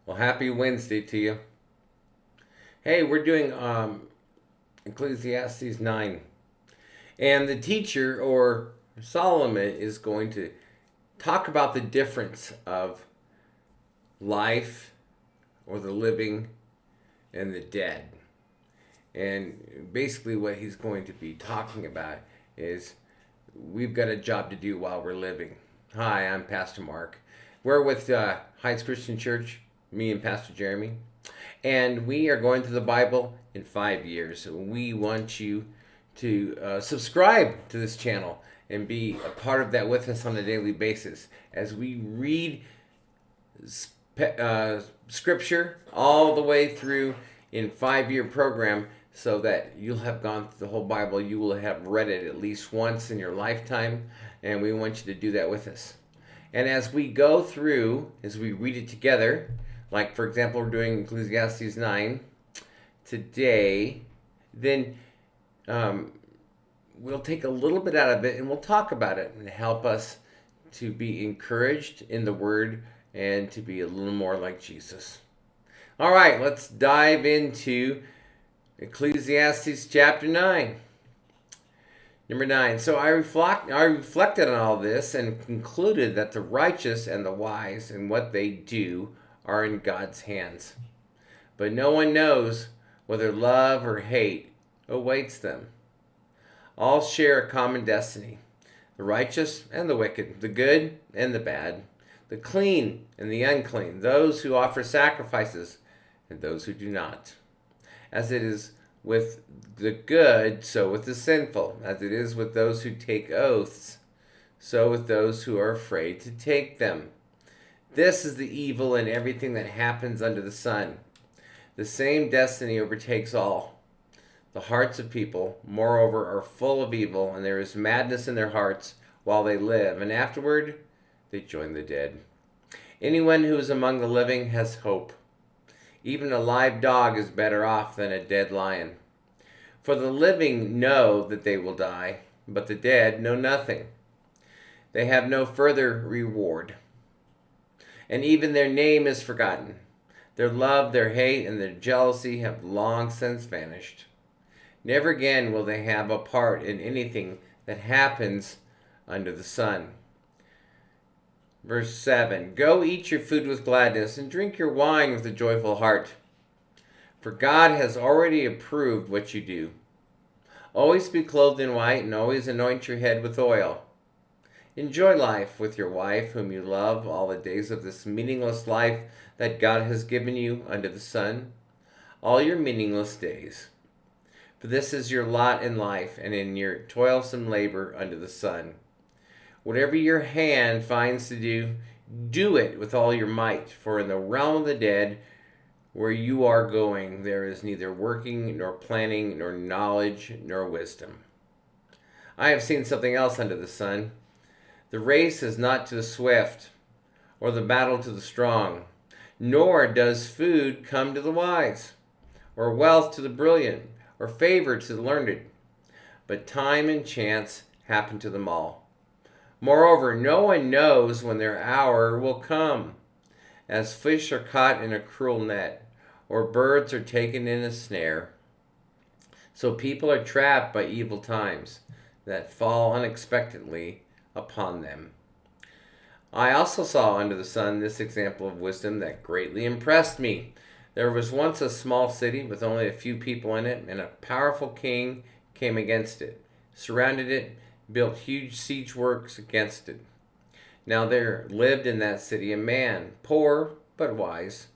Well, happy Wednesday to you. Hey, we're doing Ecclesiastes 9. And the teacher, or Solomon, is going to talk about the difference of life, or the living, and the dead. And basically, what he's going to be talking about is we've got a job to do while we're living. Hi, I'm Pastor Mark. We're with Heights Christian Church, me and Pastor Jeremy. And we are going through the Bible in 5 years. We want you to subscribe to this channel and be a part of that with us on a daily basis as we read scripture all the way through in 5 year program, so that you'll have gone through the whole Bible. You will have read it at least once in your lifetime, and we want you to do that with us. And as we go through, as we read it together, like for example, we're doing Ecclesiastes 9 today, then we'll take a little bit out of it and we'll talk about it and help us to be encouraged in the Word and to be a little more like Jesus. All right, let's dive into Ecclesiastes chapter 9. Number 9. So I reflected on all this and concluded that the righteous and the wise and what they do are in God's hands. But no one knows whether love or hate awaits them. All share a common destiny. The righteous and the wicked, the good and the bad, the clean and the unclean, those who offer sacrifices and those who do not. As it is with the good, so with the sinful. As it is with those who take oaths, so with those who are afraid to take them. This is the evil in everything that happens under the sun. The same destiny overtakes all. The hearts of people, moreover, are full of evil, and there is madness in their hearts while they live, and afterward they join the dead. Anyone who is among the living has hope. Even a live dog is better off than a dead lion. For the living know that they will die, but the dead know nothing. They have no further reward, and even their name is forgotten. Their love, their hate, and their jealousy have long since vanished. Never again will they have a part in anything that happens under the sun. Verse 7. Go eat your food with gladness and drink your wine with a joyful heart. For God has already approved what you do. Always be clothed in white and always anoint your head with oil. Enjoy life with your wife whom you love all the days of this meaningless life that God has given you under the sun. All your meaningless days. For this is your lot in life and in your toilsome labor under the sun. Whatever your hand finds to do, do it with all your might, for in the realm of the dead, where you are going, there is neither working, nor planning, nor knowledge, nor wisdom. I have seen something else under the sun. The race is not to the swift, or the battle to the strong, nor does food come to the wise, or wealth to the brilliant, or favor to the learned. But time and chance happen to them all. Moreover, no one knows when their hour will come. As fish are caught in a cruel net, or birds are taken in a snare, so people are trapped by evil times that fall unexpectedly upon them. I also saw under the sun this example of wisdom that greatly impressed me. There was once a small city with only a few people in it, and a powerful king came against it, surrounded it, built huge siege works against it. Now there lived in that city a man, poor but wise,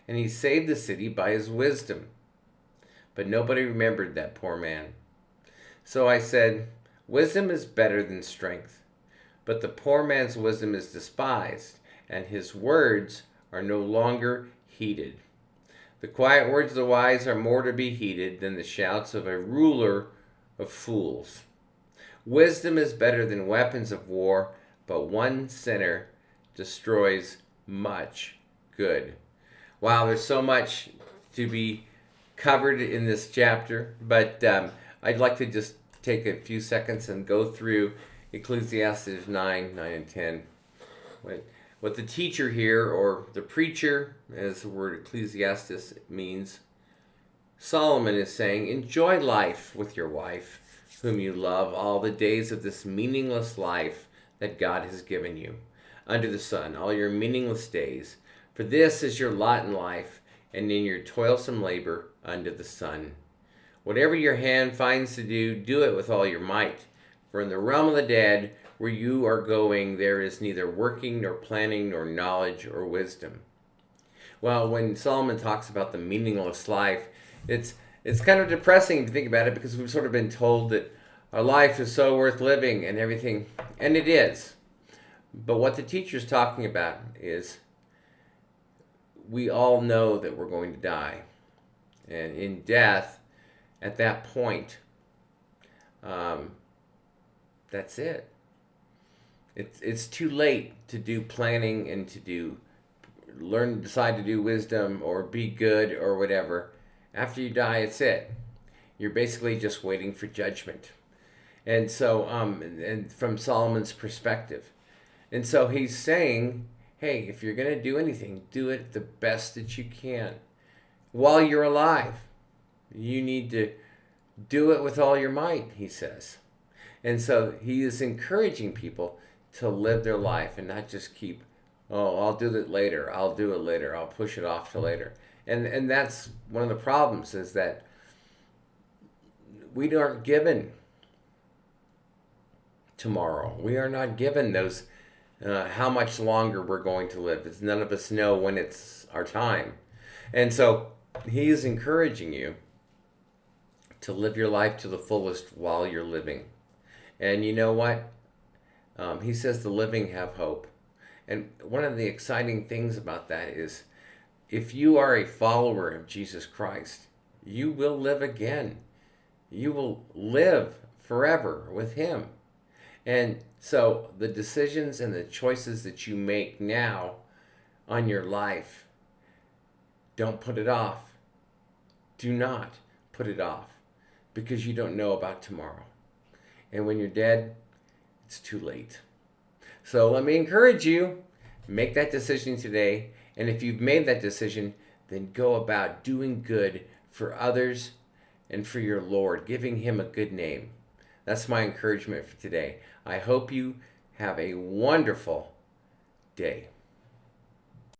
and he saved the city by his wisdom. But nobody remembered that poor man. So I said, wisdom is better than strength, but the poor man's wisdom is despised, and his words are no longer heeded. The quiet words of the wise are more to be heeded than the shouts of a ruler of fools. Wisdom is better than weapons of war, but one sinner destroys much good. Wow, there's so much to be covered in this chapter, but I'd like to just take a few seconds and go through Ecclesiastes 9, 9, and 10. What what the teacher here, or the preacher, as the word Ecclesiastes means, Solomon is saying, enjoy life with your wife, whom you love, all the days of this meaningless life that God has given you under the sun, all your meaningless days. For this is your lot in life, and in your toilsome labor under the sun. Whatever your hand finds to do, do it with all your might. For in the realm of the dead, where you are going, there is neither working, nor planning, nor knowledge, or wisdom. Well, when Solomon talks about the meaningless life, it's kind of depressing to think about it, because we've sort of been told that our life is so worth living and everything, and it is. But what the teacher's talking about is we all know that we're going to die. And in death, at that point, that's it. It's too late to do planning and to decide to do wisdom or be good or whatever. After you die, it's it. You're basically just waiting for judgment. And so, and from Solomon's perspective. And so he's saying, hey, if you're going to do anything, do it the best that you can. While you're alive, you need to do it with all your might, he says. And so he is encouraging people to live their life and not just keep, oh, I'll do it later, I'll do it later, I'll push it off to later. And that's one of the problems, is that we aren't given tomorrow. We are not given those, how much longer we're going to live. It's, none of us know when it's our time. And so he is encouraging you to live your life to the fullest while you're living. And you know what? He says the living have hope. And one of the exciting things about that is, if you are a follower of Jesus Christ, you will live again. You will live forever with him. And so the decisions and the choices that you make now on your life, don't put it off. Do not put it off, because you don't know about tomorrow. And when you're dead, it's too late. So let me encourage you, make that decision today. And if you've made that decision, then go about doing good for others and for your Lord, giving him a good name. That's my encouragement for today. I hope you have a wonderful day.